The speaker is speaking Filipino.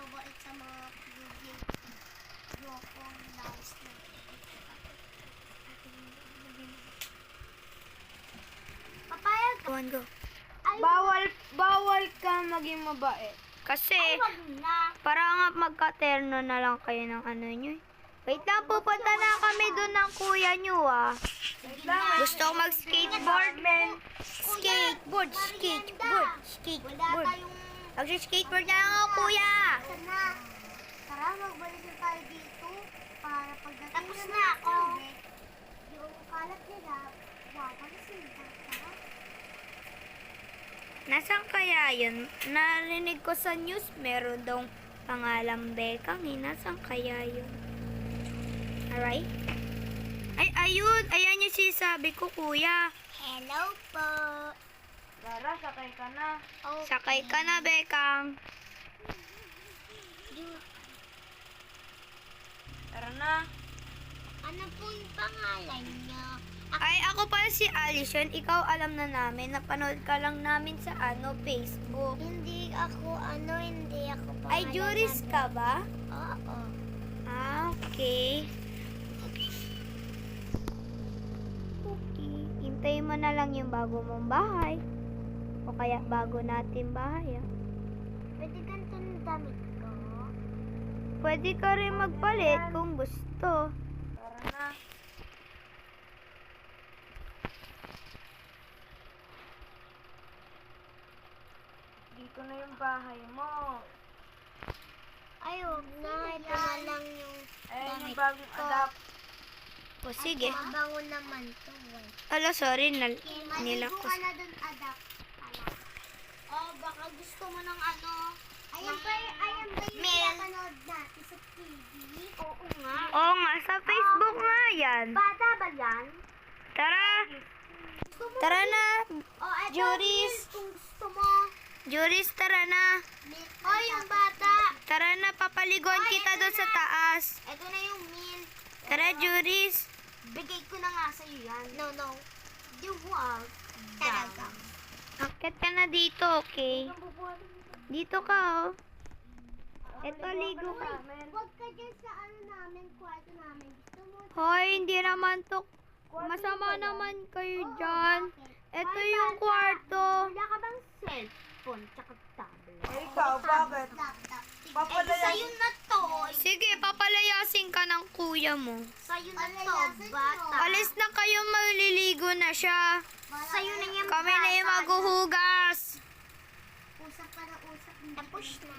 mabait sa mga Yokong lives na. Papayag ka. Go. Ay, Bawal ka maging mabait. Kasi, wag na. para nga magkaterno na lang kayo ng ano nyo. Wait lang, pupunta na kami doon ng kuya nyo ah. Gusto ko mag-skateboard, men. Skateboard. Wala tayong... Mag-skateboard na lang ako, kuya. Sana. Tara, magbalik na tayo dito. Para pagdating Tapos na na ako. yung kalat nila, wapalisin. Tara. Nasaan kaya yun? Narinig ko sa news, meron daw pangalang Bekang. Nasaan kaya yun? Alright? Ay, ayun! Ayan yung sinasabi ko, kuya. Hello po. Lara, sakay ka na. Okay. Sakay ka na, Bekang. Tara na. Ano po yung pangalan niyo? Ay, ako pala si Alison. Ikaw alam na namin. Napanood ka lang namin sa Facebook. Hindi ako pangalan. Ay, Juris ka ba? Oo. Ah, okay. Hintayin mo na lang yung bago mong bahay. O kaya bago natin bahay. Ah. Pwede ganito ng damit ko? Pwede ka rin magpalit kung gusto. Tara na. Dito na yung bahay mo. Ay, huwag na. Ito na lang yung Ayun damit yung bagong ko. adapt. O sige. Mabango naman to. Ala, sorry. Maligo Nilakos. ka na dun, adapt. Oh, baka gusto mo ng ano. Ayan ba yung Mel. pinapanood natin sa TV? Oo nga. Oo nga, sa Facebook nga yan. Bata ba yan? Tara. Gusto mo? Tara na. Oh, eto, Juris. Mel, kung gusto mo. Juris, tara na. Oh, yung bata. Tara na, papaligon kita doon sa taas. Ito na yung meal. Tara, Juris. Bigay ko na nga sa'yo yan. No. You wag. Talaga. Akit ka na dito, okay? Dito ka, oh. Eto, ligo ka. Wag ka dyan sa namin, kwarto namin. Gusto mo? Hoy, hindi naman to. Masama naman kayo dyan. Ito yung kwarto. Wala ka bang cellphone tsaka tablet? Eh, ikaw, bakit? Laptop. Papalayan. Sa'yo na to. Sige, papalayasin ka ng kuya mo. Sa'yo na to, bata. Alis na kayo, maliligo na siya. Sa'yo na yan, Kami na yung maghuhugas. Usap pa na usap. Tapos na.